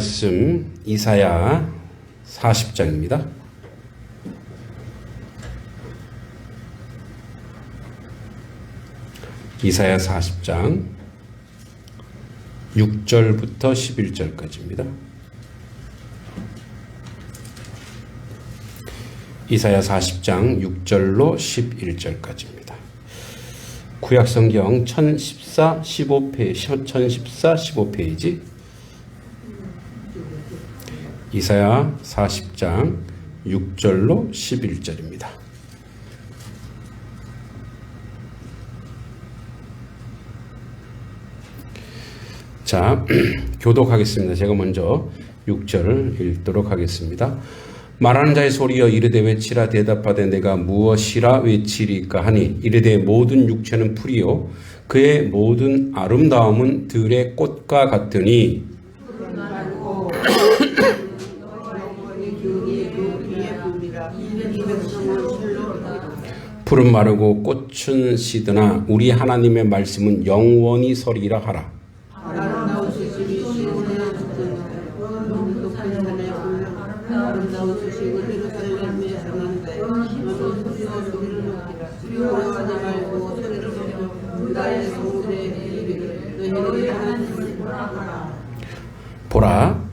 말씀 이사야 40장입니다. 이사야 40장 6절부터 11절까지입니다. 이사야 40장 6절로 11절까지입니다. 구약성경 1014, 15페이지 이사야 40장 6절로 11절입니다. 자, 교독하겠습니다. 제가 먼저 6절을 읽도록 하겠습니다. 말하는 자의 소리여 이르되 외치라. 대답하되 내가 무엇이라 외치리까 하니 이르되 모든 육체는 풀이요 그의 모든 아름다움은 들의 꽃과 같으니 푸른 마르고 꽃은 시드나 우리 하나님의 말씀은 영원히 서리라 하라. 보라,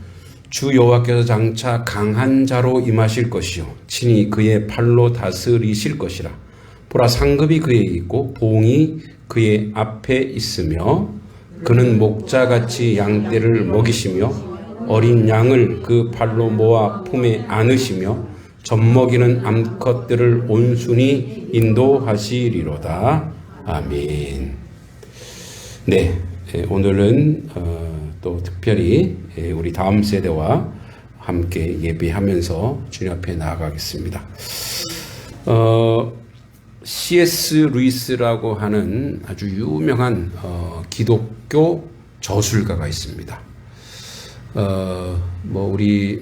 주 여호와께서 장차 강한 자로 임하실 것이요 친히 그의 팔로 다스리실 것이라. 보라, 상급이 그에게 있고 봉이 그의 앞에 있으며 그는 목자같이 양떼를 먹이시며 어린 양을 그 팔로 모아 품에 안으시며 젖먹이는 암컷들을 온순히 인도하시리로다. 아멘. 네, 오늘은 또 특별히 우리 다음 세대와 함께 예배하면서 주님 앞에 나아가겠습니다. C.S. 루이스라고 하는 아주 유명한 기독교 저술가가 있습니다. 우리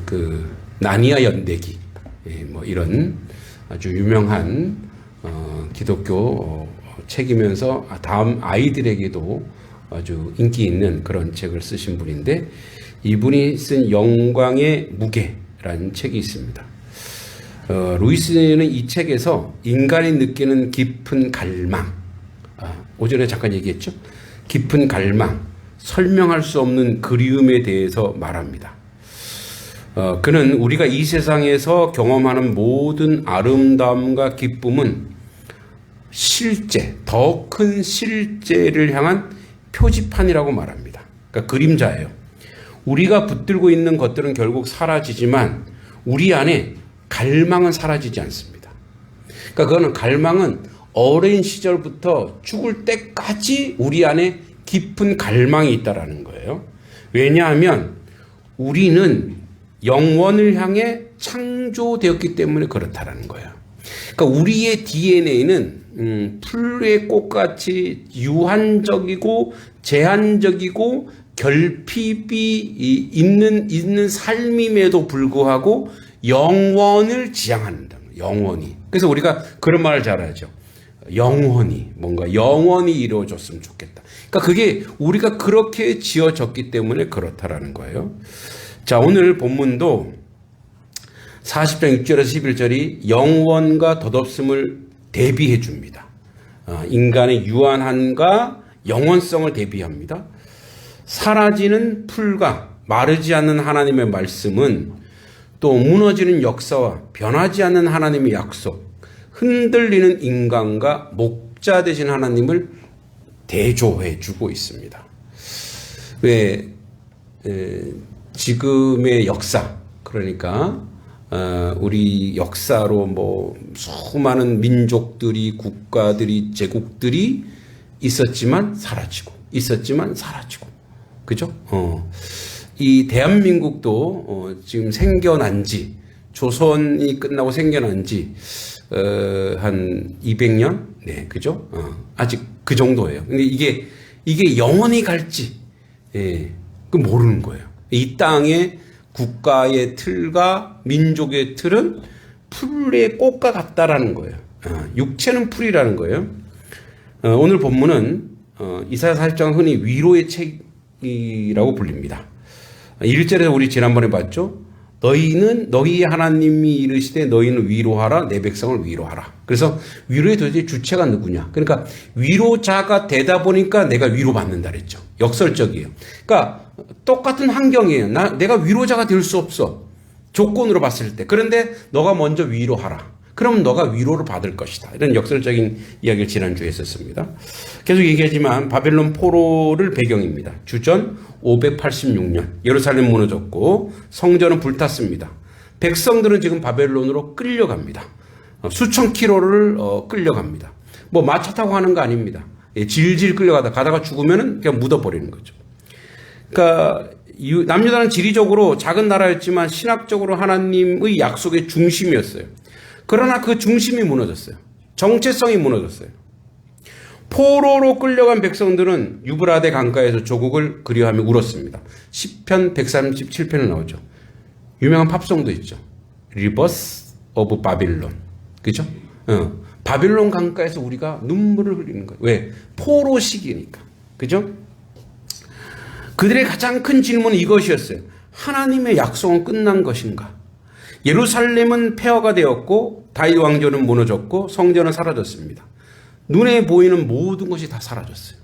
그 나니아 연대기 이런 아주 유명한 기독교 책이면서 다음 아이들에게도 아주 인기 있는 그런 책을 쓰신 분인데, 이분이 쓴 영광의 무게라는 책이 있습니다. 루이스는 이 책에서 인간이 느끼는 깊은 갈망, 오전에 잠깐 얘기했죠? 깊은 갈망, 설명할 수 없는 그리움에 대해서 말합니다. 그는 우리가 이 세상에서 경험하는 모든 아름다움과 기쁨은 실제, 더 큰 실제를 향한 표지판이라고 말합니다. 그러니까 그림자예요. 우리가 붙들고 있는 것들은 결국 사라지지만 우리 안에 갈망은 사라지지 않습니다. 그러니까 그거는 갈망은 어린 시절부터 죽을 때까지 우리 안에 깊은 갈망이 있다라는 거예요. 왜냐하면 우리는 영원을 향해 창조되었기 때문에 그렇다라는 거예요. 그러니까 우리의 DNA는 풀의 꽃같이 유한적이고 제한적이고 결핍이 있는 삶임에도 불구하고 영원을 지향한다. 영원히. 그래서 우리가 그런 말을 잘 하죠. 영원히, 뭔가 영원히 이루어졌으면 좋겠다. 그러니까 그게 우리가 그렇게 지어졌기 때문에 그렇다라는 거예요. 자, 오늘 본문도 40장 6절에서 11절이 영원과 덧없음을 대비해 줍니다. 인간의 유한함과 영원성을 대비합니다. 사라지는 풀과 마르지 않는 하나님의 말씀은 또 무너지는 역사와 변하지 않는 하나님의 약속, 흔들리는 인간과 목자 되신 하나님을 대조해 주고 있습니다. 왜 지금의 역사, 그러니까 우리 역사로 수많은 민족들이, 국가들이, 제국들이 있었지만 사라지고, 그죠? 이 대한민국도 지금 생겨난 지, 조선이 끝나고 생겨난 지 한 200년? 네, 그죠? 아직 그 정도예요. 근데 이게 영원히 갈지, 그 모르는 거예요. 이 땅에 국가의 틀과 민족의 틀은 풀의 꽃과 같다라는 거예요. 육체는 풀이라는 거예요. 오늘 본문은 이사야 40장 흔히 위로의 책 소식이라고 불립니다. 1절에서 우리 지난번에 봤죠. 너희 하나님이 이르시되 너희는 위로하라 내 백성을 위로하라. 그래서 위로의 도대체 주체가 누구냐. 그러니까 위로자가 되다 보니까 내가 위로받는다 그랬죠. 역설적이에요. 그러니까 똑같은 환경이에요. 내가 위로자가 될 수 없어. 조건으로 봤을 때. 그런데 너가 먼저 위로하라. 그럼 너가 위로를 받을 것이다. 이런 역설적인 이야기를 지난주에 했었습니다. 계속 얘기하지만 바벨론 포로를 배경입니다. 주전 586년 예루살렘 무너졌고 성전은 불탔습니다. 백성들은 지금 바벨론으로 끌려갑니다. 수천 킬로를 끌려갑니다. 뭐 마차 타고 하는 거 아닙니다. 질질 가다가 죽으면 그냥 묻어버리는 거죠. 그러니까 남유다는 지리적으로 작은 나라였지만 신학적으로 하나님의 약속의 중심이었어요. 그러나 그 중심이 무너졌어요. 정체성이 무너졌어요. 포로로 끌려간 백성들은 유브라데 강가에서 조국을 그리워하며 울었습니다. 시편 137편에 나오죠. 유명한 팝송도 있죠. Rivers of Babylon. 그죠? 바빌론 강가에서 우리가 눈물을 흘리는 거예요. 왜? 포로 시기니까. 그죠? 그들의 가장 큰 질문은 이것이었어요. 하나님의 약속은 끝난 것인가? 예루살렘은 폐허가 되었고 다윗 왕조는 무너졌고 성전은 사라졌습니다. 눈에 보이는 모든 것이 다 사라졌어요.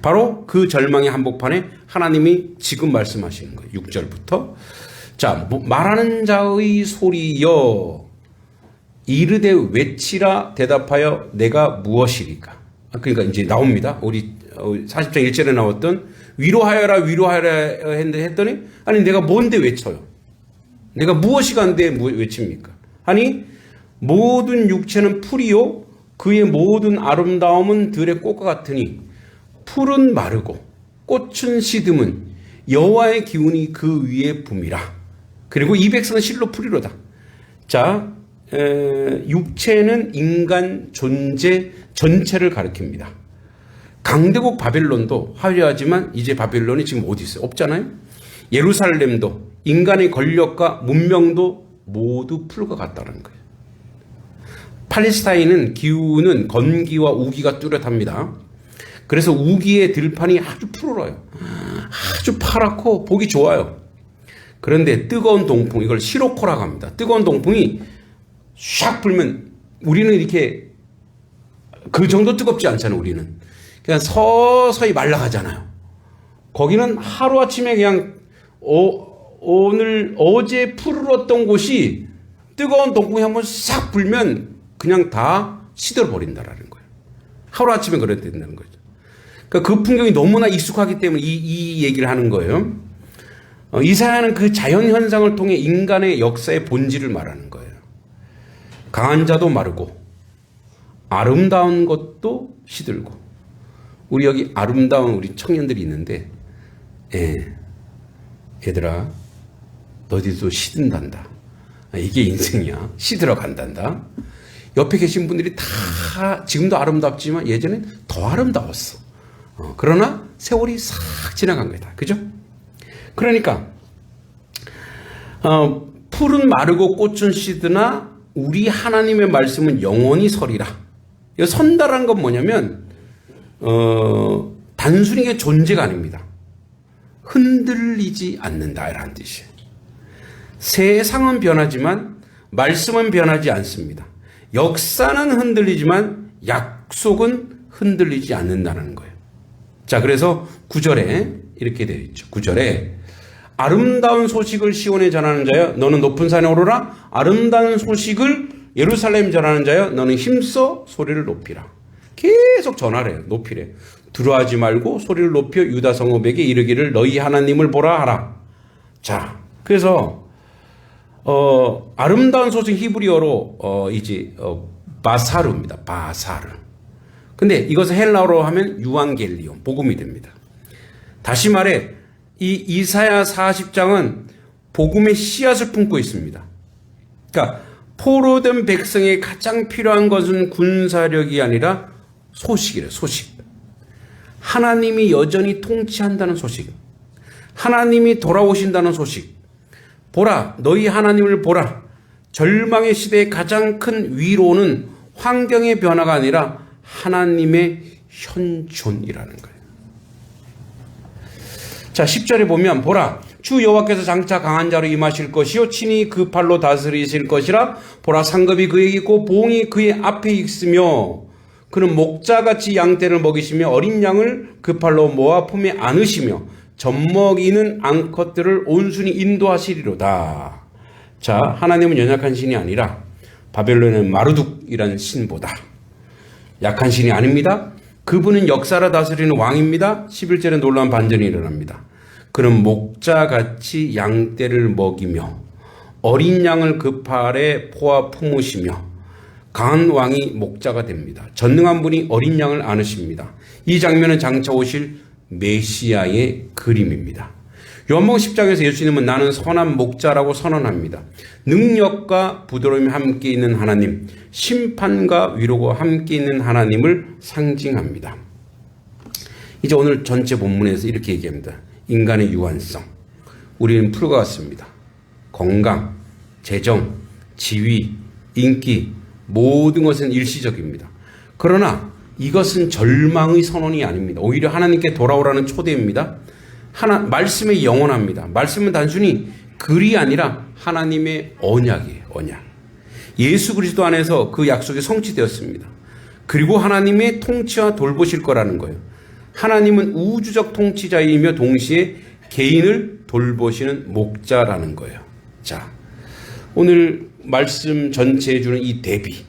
바로 그 절망의 한복판에 하나님이 지금 말씀하시는 거예요. 6절부터. 자, 말하는 자의 소리여 이르되 외치라 대답하여 내가 무엇이리까. 그러니까 이제 나옵니다. 우리 40장 1절에 나왔던 위로하여라 했더니 아니 내가 뭔데 외쳐요. 내가 무엇이 간데 외칩니까? 아니 모든 육체는 풀이요 그의 모든 아름다움은 들의 꽃과 같으니 풀은 마르고 꽃은 시듬은 여호와의 기운이 그 위에 붐이라. 그리고 이 백성은 실로 풀이로다. 자, 육체는 인간 존재 전체를 가리킵니다. 강대국 바벨론도 화려하지만 이제 바벨론이 지금 어디 있어요? 없잖아요. 예루살렘도 인간의 권력과 문명도 모두 풀과 같다는 거예요. 팔레스타인은 기후는 건기와 우기가 뚜렷합니다. 그래서 우기의 들판이 아주 푸르러요. 아주 파랗고 보기 좋아요. 그런데 뜨거운 동풍, 이걸 시로코라고 합니다. 뜨거운 동풍이 샥 불면 우리는 이렇게 그 정도 뜨겁지 않잖아요. 우리는 그냥 서서히 말라가잖아요. 거기는 하루아침에 그냥 어제 푸르렀던 곳이 뜨거운 동풍이 한번 싹 불면 그냥 다 시들어버린다라는 거예요. 하루아침에 그래야 된다는 거죠. 그러니까 그 풍경이 너무나 익숙하기 때문에 이 얘기를 하는 거예요. 이사야는 그 자연현상을 통해 인간의 역사의 본질을 말하는 거예요. 강한 자도 마르고 아름다운 것도 시들고. 우리 여기 아름다운 우리 청년들이 있는데 얘들아 너희도 시든단다. 이게 인생이야. 시들어 간단다. 옆에 계신 분들이 다 지금도 아름답지만 예전엔 더 아름다웠어. 그러나 세월이 싹 지나간 거다. 그죠? 그러니까 풀은 마르고 꽃은 시드나 우리 하나님의 말씀은 영원히 서리라. 이 선다라는 건 뭐냐면 단순히 이게 존재가 아닙니다. 흔들리지 않는다라는 뜻이에요. 세상은 변하지만 말씀은 변하지 않습니다. 역사는 흔들리지만 약속은 흔들리지 않는다는 거예요. 자, 그래서 9절에 이렇게 되어 있죠. 9절에 아름다운 소식을 시온에 전하는 자여 너는 높은 산에 오르라. 아름다운 소식을 예루살렘 전하는 자여 너는 힘써 소리를 높이라. 계속 전하래요. 높이래. 두려워하지 말고 소리를 높여 유다 성읍에게 이르기를 너희 하나님을 보라 하라. 자, 그래서 아름다운 소식 히브리어로 바사르입니다. 바사르. 근데 이것을 헬라어로 하면 유앙겔리온, 복음이 됩니다. 다시 말해 이 이사야 40장은 복음의 씨앗을 품고 있습니다. 그러니까 포로된 백성에 가장 필요한 것은 군사력이 아니라 소식이래요. 소식. 하나님이 여전히 통치한다는 소식. 하나님이 돌아오신다는 소식. 보라, 너희 하나님을 보라. 절망의 시대의 가장 큰 위로는 환경의 변화가 아니라 하나님의 현존이라는 거예요. 자, 10절에 보면 보라 주 여호와께서 장차 강한 자로 임하실 것이요 친히 그 팔로 다스리실 것이라. 보라 상급이 그에게 있고 보응이 그의 앞에 있으며 그는 목자같이 양떼를 먹이시며 어린 양을 그 팔로 모아 품에 안으시며 젖먹이는 암컷들을 온순히 인도하시리로다. 자, 하나님은 연약한 신이 아니라 바벨론의 마르둑이라는 신보다 약한 신이 아닙니다. 그분은 역사를 다스리는 왕입니다. 11절에 놀라운 반전이 일어납니다. 그는 목자같이 양떼를 먹이며 어린 양을 그 팔에 포아 품으시며 강한 왕이 목자가 됩니다. 전능한 분이 어린 양을 안으십니다. 이 장면은 장차 오실 메시아의 그림입니다. 요한복음 10장에서 예수님은 나는 선한 목자라고 선언합니다. 능력과 부드러움이 함께 있는 하나님, 심판과 위로가 함께 있는 하나님을 상징합니다. 이제 오늘 전체 본문에서 이렇게 얘기합니다. 인간의 유한성. 우리는 풀과 같습니다. 건강, 재정, 지위, 인기, 모든 것은 일시적입니다. 그러나 이것은 절망의 선언이 아닙니다. 오히려 하나님께 돌아오라는 초대입니다. 말씀이 영원합니다. 말씀은 단순히 글이 아니라 하나님의 언약이에요. 언약. 예수 그리스도 안에서 그 약속이 성취되었습니다. 그리고 하나님의 통치와 돌보실 거라는 거예요. 하나님은 우주적 통치자이며 동시에 개인을 돌보시는 목자라는 거예요. 자, 오늘 말씀 전체에 주는 이 대비,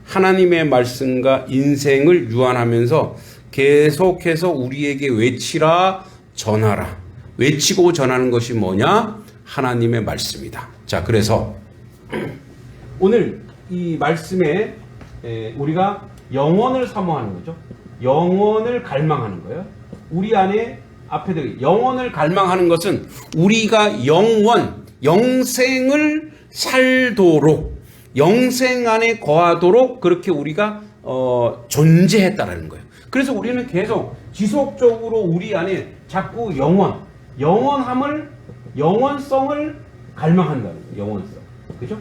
하나님의 말씀과 인생을 유한하면서 계속해서 우리에게 외치라, 전하라. 외치고 전하는 것이 뭐냐? 하나님의 말씀이다. 자, 그래서 오늘 이 말씀에 우리가 영원을 사모하는 거죠. 영원을 갈망하는 거예요. 우리 안에 앞에 영원을 갈망하는 것은 우리가 영생을 살도록, 영생 안에 거하도록 그렇게 우리가 존재했다라는 거예요. 그래서 우리는 계속 지속적으로 우리 안에 자꾸 영원성을 갈망한다는 거예요. 영원성. 그죠?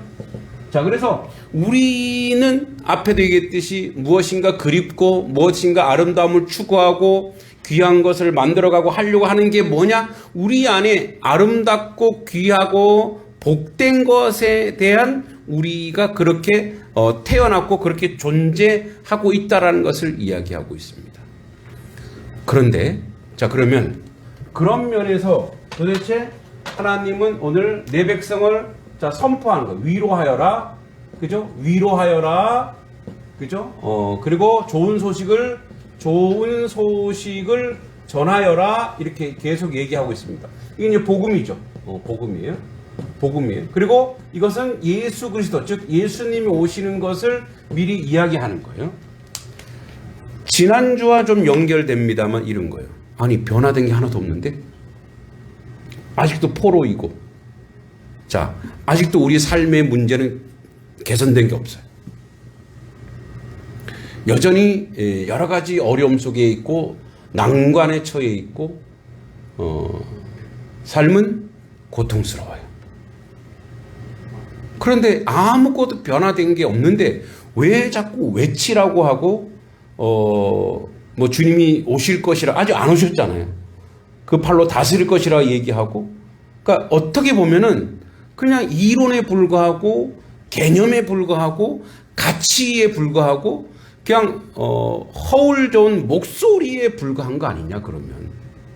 자, 그래서 우리는 앞에도 얘기했듯이 무엇인가 그립고 무엇인가 아름다움을 추구하고 귀한 것을 만들어가고 하려고 하는 게 뭐냐? 우리 안에 아름답고 귀하고 복된 것에 대한 우리가 그렇게 태어났고 그렇게 존재하고 있다라는 것을 이야기하고 있습니다. 그런데 자, 그러면 그런 면에서 도대체 하나님은 오늘 내 백성을 선포하는 거예요. 위로하여라. 그죠? 위로하여라. 그죠? 그리고 좋은 소식을 전하여라. 이렇게 계속 얘기하고 있습니다. 이게 이제 복음이죠. 복음이에요. 그리고 이것은 예수 그리스도, 즉 예수님이 오시는 것을 미리 이야기하는 거예요. 지난주와 좀 연결됩니다만 이런 거예요. 아니, 변화된 게 하나도 없는데? 아직도 포로이고, 자, 아직도 우리 삶의 문제는 개선된 게 없어요. 여전히 여러 가지 어려움 속에 있고 난관에 처해 있고 삶은 고통스러워요. 그런데 아무것도 변화된 게 없는데 왜 자꾸 외치라고 하고 뭐 주님이 오실 것이라, 아직 안 오셨잖아요. 그 팔로 다스릴 것이라 얘기하고, 그러니까 어떻게 보면은 그냥 이론에 불과하고 개념에 불과하고 가치에 불과하고 그냥 허울 좋은 목소리에 불과한 거 아니냐. 그러면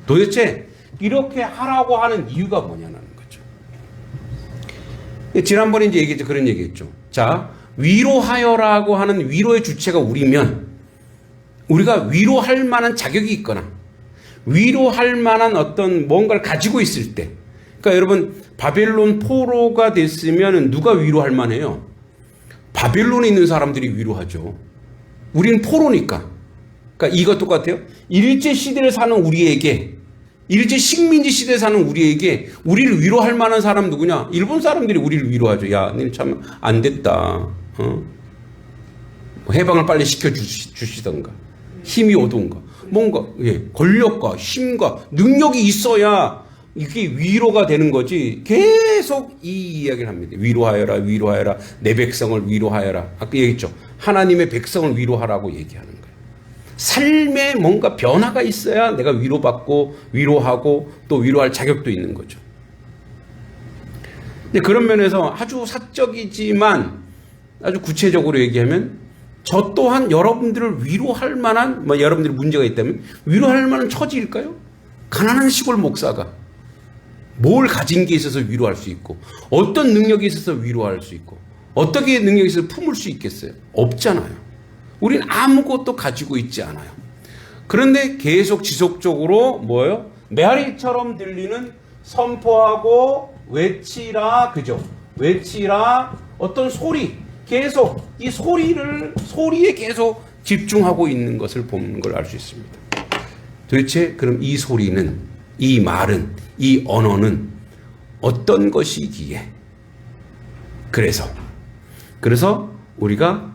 도대체 이렇게 하라고 하는 이유가 뭐냐는 거죠. 지난번에 이제 얘기했죠. 그런 얘기했죠. 자, 위로하여라고 하는 위로의 주체가 우리면 우리가 위로할 만한 자격이 있거나 위로할 만한 어떤 뭔가를 가지고 있을 때, 그러니까 여러분 바벨론 포로가 됐으면 누가 위로할 만해요? 바벨론에 있는 사람들이 위로하죠. 우리는 포로니까. 그러니까 이것 똑같아요. 일제 시대를 사는 우리에게, 일제 식민지 시대에 사는 우리에게 우리를 위로할 만한 사람 누구냐? 일본 사람들이 우리를 위로하죠. 야, 너는 참 안 됐다. 해방을 빨리 시켜주시던가, 힘이 오던가, 뭔가 권력과 힘과 능력이 있어야 이게 위로가 되는 거지. 계속 이 이야기를 합니다. 위로하여라, 위로하여라, 내 백성을 위로하여라. 아까 얘기했죠. 하나님의 백성을 위로하라고 얘기하는 거예요. 삶에 뭔가 변화가 있어야 내가 위로받고 위로하고 또 위로할 자격도 있는 거죠. 근데 그런 면에서 아주 사적이지만 아주 구체적으로 얘기하면 저 또한 여러분들을 위로할 만한, 여러분들이 문제가 있다면 위로할 만한 처지일까요? 가난한 시골 목사가 뭘 가진 게 있어서 위로할 수 있고, 어떤 능력이 있어서 위로할 수 있고, 어떻게 능력이 있어서 품을 수 있겠어요? 없잖아요. 우린 아무것도 가지고 있지 않아요. 그런데 계속 지속적으로 뭐예요? 메아리처럼 들리는 선포하고 외치라, 그죠? 외치라, 어떤 소리, 계속 이 소리에 계속 집중하고 있는 것을 보는 걸 알 수 있습니다. 도대체 그럼 이 소리는, 이 말은, 이 언어는 어떤 것이기에? 그래서 우리가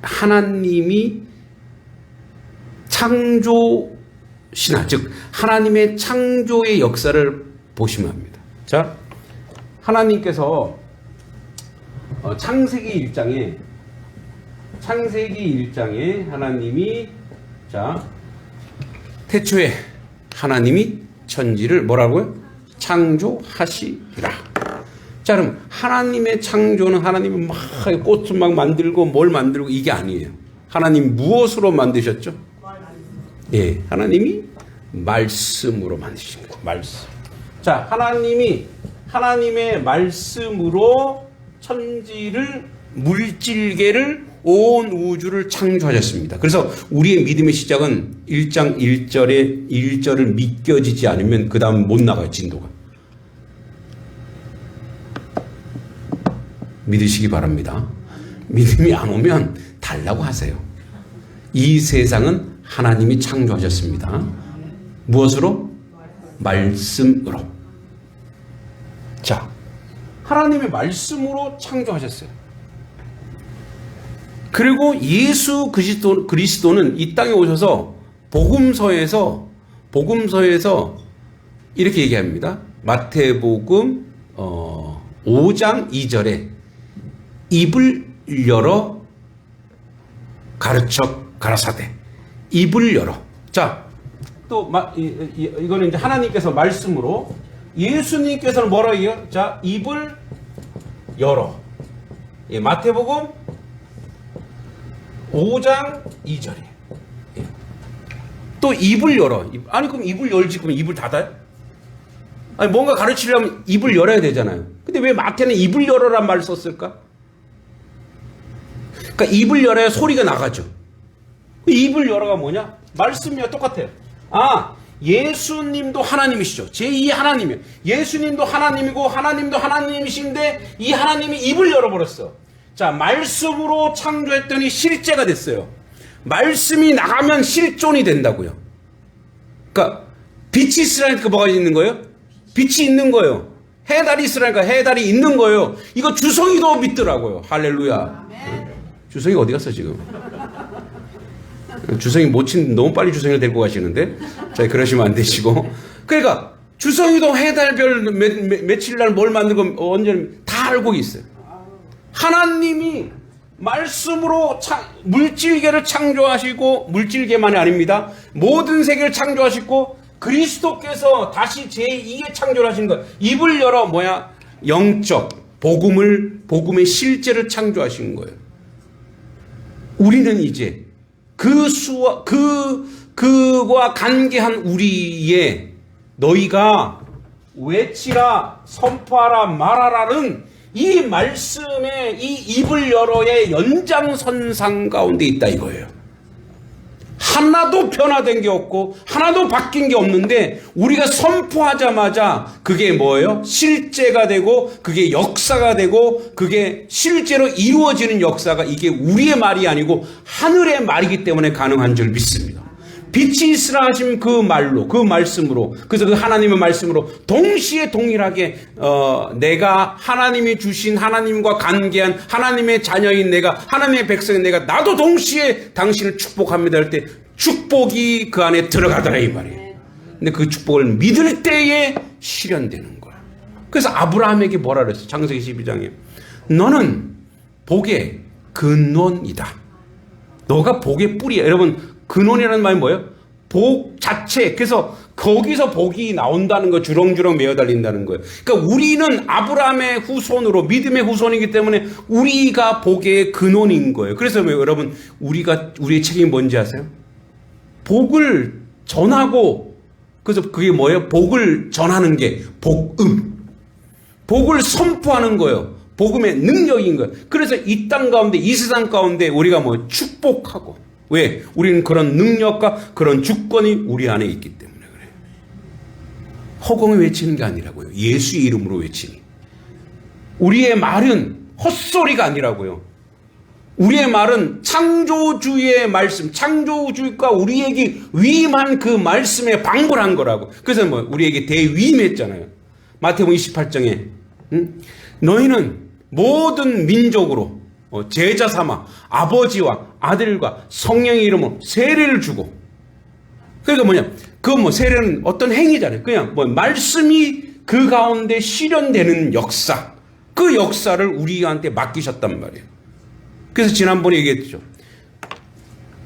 하나님이 창조 신화, 즉 하나님의 창조의 역사를 보시면 합니다. 자, 하나님께서 창세기 1장에 하나님이, 자, 태초에 하나님이 천지를 뭐라고요? 창조하시리라. 자, 그럼 하나님의 창조는 하나님이 막 꽃을 막 만들고 뭘 만들고 이게 아니에요. 하나님 무엇으로 만드셨죠? 예, 하나님이 말씀으로 만드신 거예요. 말씀. 자, 하나님의 말씀으로 천지를, 물질계를, 온 우주를 창조하셨습니다. 그래서 우리의 믿음의 시작은 1장 1절을 믿겨지지 않으면 그 다음 못 나가요, 진도가. 믿으시기 바랍니다. 믿음이 안 오면 달라고 하세요. 이 세상은 하나님이 창조하셨습니다. 무엇으로? 말씀으로. 자, 하나님의 말씀으로 창조하셨어요. 그리고 예수 그리스도는 이 땅에 오셔서 복음서에서 이렇게 얘기합니다. 마태복음 5장 2절에 입을 열어 가라사대. 입을 열어. 자, 또 이거는 이제 하나님께서 말씀으로, 예수님께서는 뭐라고 해요? 자, 입을 열어. 예, 마태복음 5장 2절이에요. 예. 또 입을 열어. 아니 그럼 입을 열지, 그럼 입을 닫아요? 아니 뭔가 가르치려면 입을 열어야 되잖아요. 근데 왜 마태는 입을 열어란 말을 썼을까? 그러니까 입을 열어야 소리가 나가죠. 입을 열어가 뭐냐? 말씀이야, 똑같아요. 아, 예수님도 하나님이시죠. 제2의 하나님이에요. 예수님도 하나님이고 하나님도 하나님이신데 이 하나님이 입을 열어버렸어. 자, 말씀으로 창조했더니 실제가 됐어요. 말씀이 나가면 실존이 된다고요. 그러니까 빛이 있으라니까 뭐가 있는 거예요? 빛이 있는 거예요. 해달이 있으라니까 해달이 있는 거예요. 이거 주성이도 믿더라고요. 할렐루야. 주성이 어디 갔어 지금? 주성이 모친 너무 빨리 주성이를 데리고 가시는데, 자, 그러시면 안 되시고. 그러니까 주성이도 해달별 며칠 날 뭘 만들고 언제 다 알고 있어요. 하나님이 말씀으로 물질계를 창조하시고, 물질계만이 아닙니다. 모든 세계를 창조하시고 그리스도께서 다시 제2의 창조를 하신 것. 입을 열어 뭐야? 영적 복음의 실제를 창조하신 거예요. 우리는 이제 그와 관계한 우리의, 너희가 외치라, 선포하라, 말하라는 이 말씀의 이 입을 열어의 연장선상 가운데 있다 이거예요. 하나도 변화된 게 없고 하나도 바뀐 게 없는데 우리가 선포하자마자 그게 뭐예요? 실제가 되고 그게 역사가 되고 그게 실제로 이루어지는 역사가, 이게 우리의 말이 아니고 하늘의 말이기 때문에 가능한 줄 믿습니다. 빛이 있으라 하신 그 말로, 그 말씀으로, 그래서 그 하나님의 말씀으로 동시에 동일하게 내가 하나님이 주신, 하나님과 관계한 하나님의 자녀인 내가, 하나님의 백성인 내가, 나도 동시에 당신을 축복합니다 할 때 축복이 그 안에 들어가더라 이 말이에요. 근데 그 축복을 믿을 때에 실현되는 거야. 그래서 아브라함에게 뭐라 그랬어? 창세기 12장에 너는 복의 근원이다. 너가 복의 뿌리야. 여러분, 근원이라는 말이 뭐예요? 복 자체. 그래서 거기서 복이 나온다는 거, 주렁주렁 메어 달린다는 거예요. 그러니까 우리는 아브라함의 후손으로 믿음의 후손이기 때문에 우리가 복의 근원인 거예요. 그래서 여러분, 우리의 책임이 뭔지 아세요? 복을 전하고, 그래서 그게 뭐예요? 복을 전하는 게 복음. 복을 선포하는 거예요. 복음의 능력인 거예요. 그래서 이 땅 가운데, 이 세상 가운데 우리가 뭐 축복하고. 왜? 우리는 그런 능력과 그런 주권이 우리 안에 있기 때문에 그래요. 허공에 외치는 게 아니라고요. 예수의 이름으로 외치니. 우리의 말은 헛소리가 아니라고요. 우리의 말은 창조주의 말씀, 창조주가 우리에게 위임한 그 말씀에 방불한 거라고. 그래서 뭐 우리에게 대위임했잖아요. 마태복음 28장에 너희는 모든 민족으로 제자 삼아 아버지와 아들과 성령의 이름으로 세례를 주고. 그러니까 뭐냐? 그건 뭐 세례는 어떤 행위잖아요. 그냥 뭐 말씀이 그 가운데 실현되는 역사. 그 역사를 우리한테 맡기셨단 말이에요. 그래서 지난번에 얘기했죠.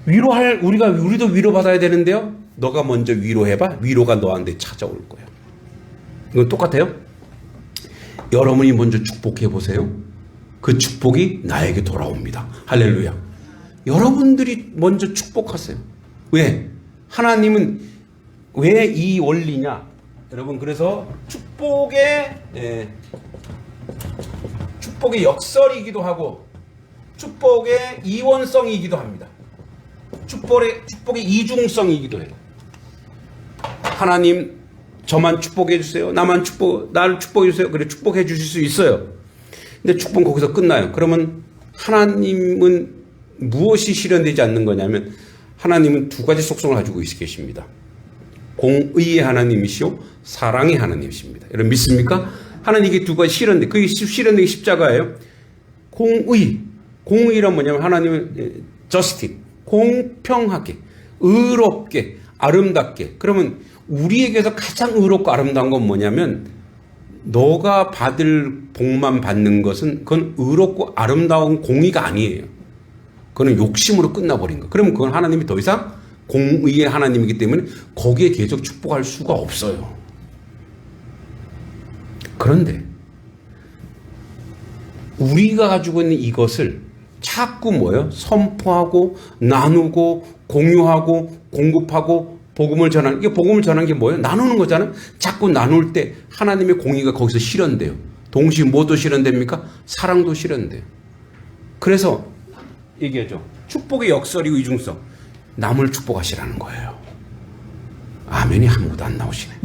우리도 위로받아야 되는데요. 너가 먼저 위로해봐. 위로가 너한테 찾아올 거야. 이건 똑같아요. 여러분이 먼저 축복해 보세요. 그 축복이 나에게 돌아옵니다. 할렐루야. 여러분들이 먼저 축복하세요. 왜? 하나님은 왜 이 원리냐? 여러분, 그래서 축복의 역설이기도 하고 축복의 이원성이기도 합니다. 축복의 이중성이기도 해요. 하나님, 저만 축복해 주세요. 나를 축복해 주세요. 그래, 축복해 주실 수 있어요. 근데 축복은 거기서 끝나요. 그러면 하나님은 무엇이 실현되지 않는 거냐면, 하나님은 두 가지 속성을 가지고 공의의 하나님이시오, 사랑의 하나님이십니다. 여러분 믿습니까? 하나님 이게 두 가지 실현돼. 그게 실현된 게 십자가예요. 공의란 뭐냐면 하나님은 justice, 공평하게, 의롭게, 아름답게. 그러면 우리에게서 가장 의롭고 아름다운 건 뭐냐면, 너가 받을 복만 받는 것은 그건 의롭고 아름다운 공의가 아니에요. 그건 욕심으로 끝나버린 거. 그러면 그건 하나님이 더 이상 공의의 하나님이기 때문에 거기에 계속 축복할 수가 없어요. 그런데 우리가 가지고 있는 이것을 자꾸 뭐예요? 선포하고 나누고 공유하고 공급하고 복음을 전하는, 이게 복음을 전하는 게 뭐예요? 나누는 거잖아요. 자꾸 나눌 때 하나님의 공의가 거기서 실현돼요. 동시에 뭐도 실현됩니까? 사랑도 실현돼요. 그래서 얘기하죠. 축복의 역설이고 이중성. 남을 축복하시라는 거예요. 아멘이 아무것도 안 나오시네.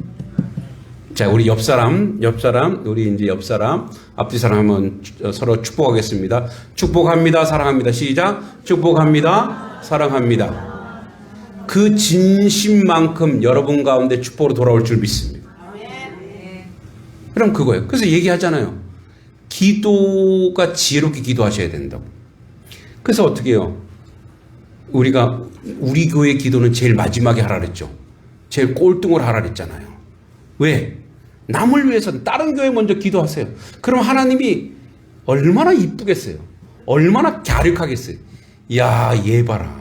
자, 우리 옆 사람, 우리 이제 옆 사람, 앞뒤 사람 한번 서로 축복하겠습니다. 축복합니다. 사랑합니다. 시작. 축복합니다. 사랑합니다. 그 진심만큼 여러분 가운데 축복으로 돌아올 줄 믿습니다. 그럼 그거예요. 그래서 얘기하잖아요. 기도가 지혜롭게 기도하셔야 된다고. 그래서 어떻게 해요? 우리 교회 기도는 제일 마지막에 하라 그랬죠. 제일 꼴등으로 하라 그랬잖아요. 왜? 남을 위해서는 다른 교회 먼저 기도하세요. 그럼 하나님이 얼마나 이쁘겠어요. 얼마나 갸륵하겠어요. 야, 얘 봐라.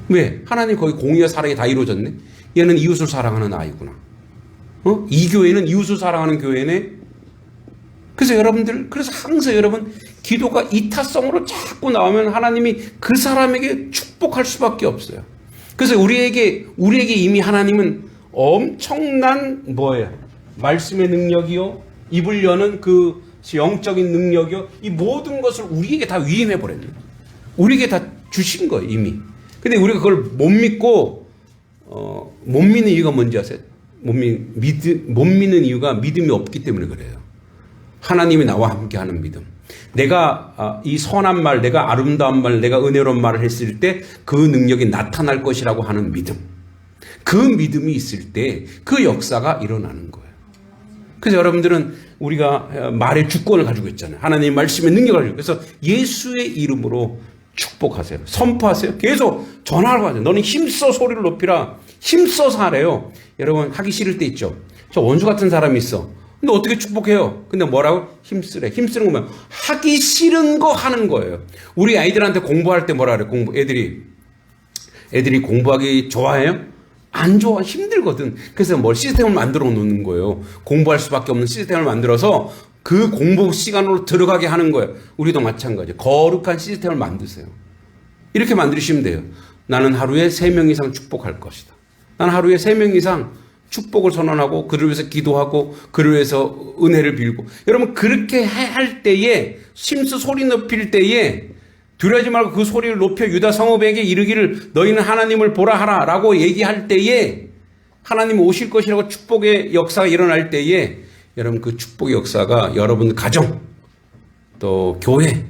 왜? 하나님 거기 공의와 사랑이 다 이루어졌네. 얘는 이웃을 사랑하는 아이구나. 이 교회는 이웃을 사랑하는 교회네. 그래서 항상 여러분, 기도가 이타성으로 자꾸 나오면 하나님이 그 사람에게 축복할 수밖에 없어요. 그래서 우리에게 이미 하나님은 엄청난 뭐예요? 말씀의 능력이요, 입을 여는 그 영적인 능력이요, 이 모든 것을 우리에게 다 위임해 버렸네요. 우리에게 다 주신 거예요, 이미. 근데 우리가 그걸 못 믿고 못 믿는 이유가 뭔지 아세요? 못 믿는 이유가 믿음이 없기 때문에 그래요. 하나님이 나와 함께하는 믿음. 내가 이 선한 말, 내가 아름다운 말, 내가 은혜로운 말을 했을 때 그 능력이 나타날 것이라고 하는 믿음. 그 믿음이 있을 때 그 역사가 일어나는 거예요. 그래서 여러분들은 우리가 말의 주권을 가지고 있잖아요. 하나님의 말씀의 능력을 가지고. 그래서 예수의 이름으로 축복하세요. 선포하세요. 계속 전하라고 하세요. 너는 힘써 소리를 높이라. 힘써서 하래요. 여러분 하기 싫을 때 있죠. 저 원수 같은 사람이 있어. 근데 어떻게 축복해요? 근데 뭐라고? 힘쓰래. 힘쓰는 거면 하기 싫은 거 하는 거예요. 우리 아이들한테 공부할 때 뭐라 그래? 애들이 공부하기 좋아해요? 안 좋아. 힘들거든. 그래서 뭘 시스템을 만들어 놓는 거예요. 공부할 수밖에 없는 시스템을 만들어서 그 공부 시간으로 들어가게 하는 거예요. 우리도 마찬가지예요. 거룩한 시스템을 만드세요. 이렇게 만드시면 돼요. 나는 하루에 3명 이상 축복할 것이다. 나는 하루에 3명 이상 축복을 선언하고 그를 위해서 기도하고 그를 위해서 은혜를 빌고. 여러분 그렇게 할 때에 심수 소리 높일 때에 두려워하지 말고 그 소리를 높여 유다 성읍에게 이르기를 너희는 하나님을 보라 하라 라고 얘기할 때에 하나님 오실 것이라고 축복의 역사가 일어날 때에 여러분 그 축복의 역사가 여러분 가정 또 교회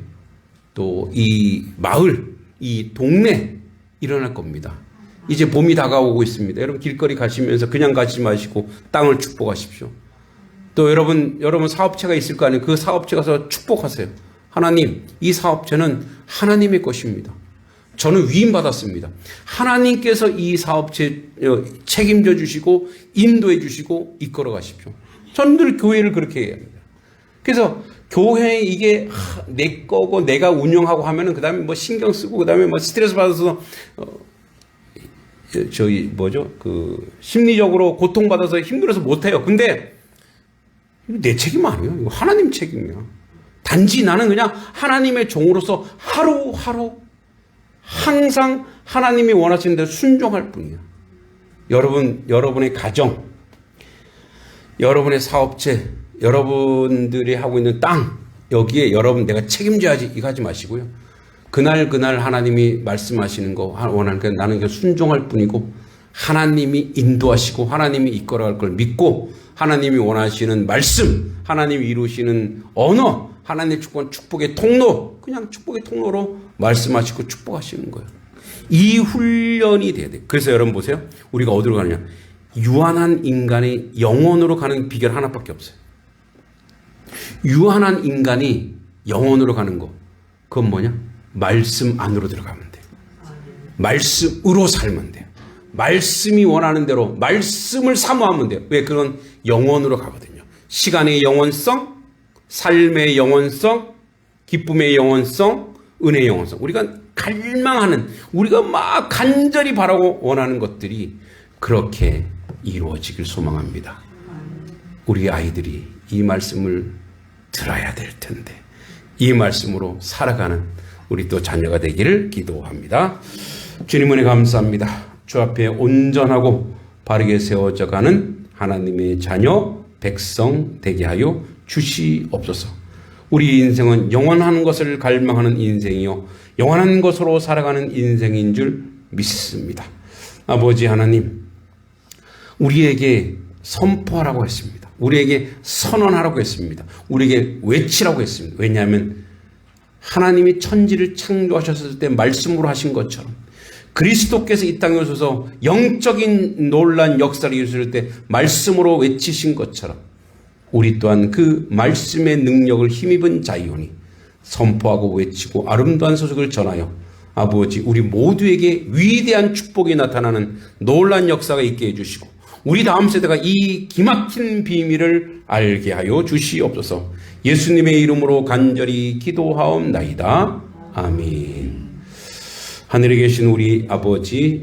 또 이 마을 이 동네 일어날 겁니다. 이제 봄이 다가오고 있습니다. 여러분 길거리 가시면서 그냥 가지 마시고 땅을 축복하십시오. 또 여러분 사업체가 있을 거 아니에요. 그 사업체 가서 축복하세요. 하나님, 이 사업체는 하나님의 것입니다. 저는 위임받았습니다. 하나님께서 이 사업체 책임져 주시고 인도해 주시고 이끌어 가십시오. 저는 늘 교회를 그렇게 해야 합니다. 그래서 교회 이게 내 거고 내가 운영하고 하면은 그다음에 뭐 신경 쓰고 그다음에 뭐 스트레스 받아서 심리적으로 고통받아서 힘들어서 못해요. 근데 내 책임 아니에요. 이거 하나님 책임이야. 단지 나는 그냥 하나님의 종으로서 하루하루 항상 하나님이 원하시는 대로 순종할 뿐이야. 여러분의 가정, 여러분의 사업체, 여러분들이 하고 있는 땅, 여기에 여러분 내가 책임져야지 이거 하지 마시고요. 그날 하나님이 말씀하시는 거 원하는 게 나는 그냥 순종할 뿐이고 하나님이 인도하시고 하나님이 이끌어갈 걸 믿고 하나님이 원하시는 말씀, 하나님이 이루시는 언어, 하나님의 축복의 통로, 그냥 축복의 통로로 말씀하시고 축복하시는 거예요. 이 훈련이 돼야 돼요. 그래서 여러분 보세요. 우리가 어디로 가느냐. 유한한 인간이 영혼으로 가는 비결 하나밖에 없어요. 유한한 인간이 영혼으로 가는 거. 그건 뭐냐? 말씀 안으로 들어가면 돼요. 말씀으로 살면 돼요. 말씀이 원하는 대로 말씀을 사모하면 돼요. 왜? 그건 영혼으로 가거든요. 시간의 영혼성, 삶의 영혼성, 기쁨의 영혼성, 은혜의 영혼성. 우리가 갈망하는, 우리가 막 간절히 바라고 원하는 것들이 그렇게 이루어지길 소망합니다. 우리 아이들이 이 말씀을 들어야 될 텐데 이 말씀으로 살아가는 우리 또 자녀가 되기를 기도합니다. 주님 은혜 감사합니다. 주 앞에 온전하고 바르게 세워져가는 하나님의 자녀 백성 되게 하여 주시옵소서. 우리 인생은 영원한 것을 갈망하는 인생이요 영원한 것으로 살아가는 인생인 줄 믿습니다. 아버지 하나님, 우리에게 선포하라고 했습니다. 우리에게 선언하라고 했습니다. 우리에게 외치라고 했습니다. 왜냐하면 하나님이 천지를 창조하셨을 때 말씀으로 하신 것처럼 그리스도께서 이 땅에 오셔서 영적인 놀란 역사를 이루실 때 말씀으로 외치신 것처럼 우리 또한 그 말씀의 능력을 힘입은 자이오니 선포하고 외치고 아름다운 소식을 전하여 아버지 우리 모두에게 위대한 축복이 나타나는 놀란 역사가 있게 해주시고 우리 다음 세대가 이 기막힌 비밀을 알게 하여 주시옵소서. 예수님의 이름으로 간절히 기도하옵나이다. 아멘. 하늘에 계신 우리 아버지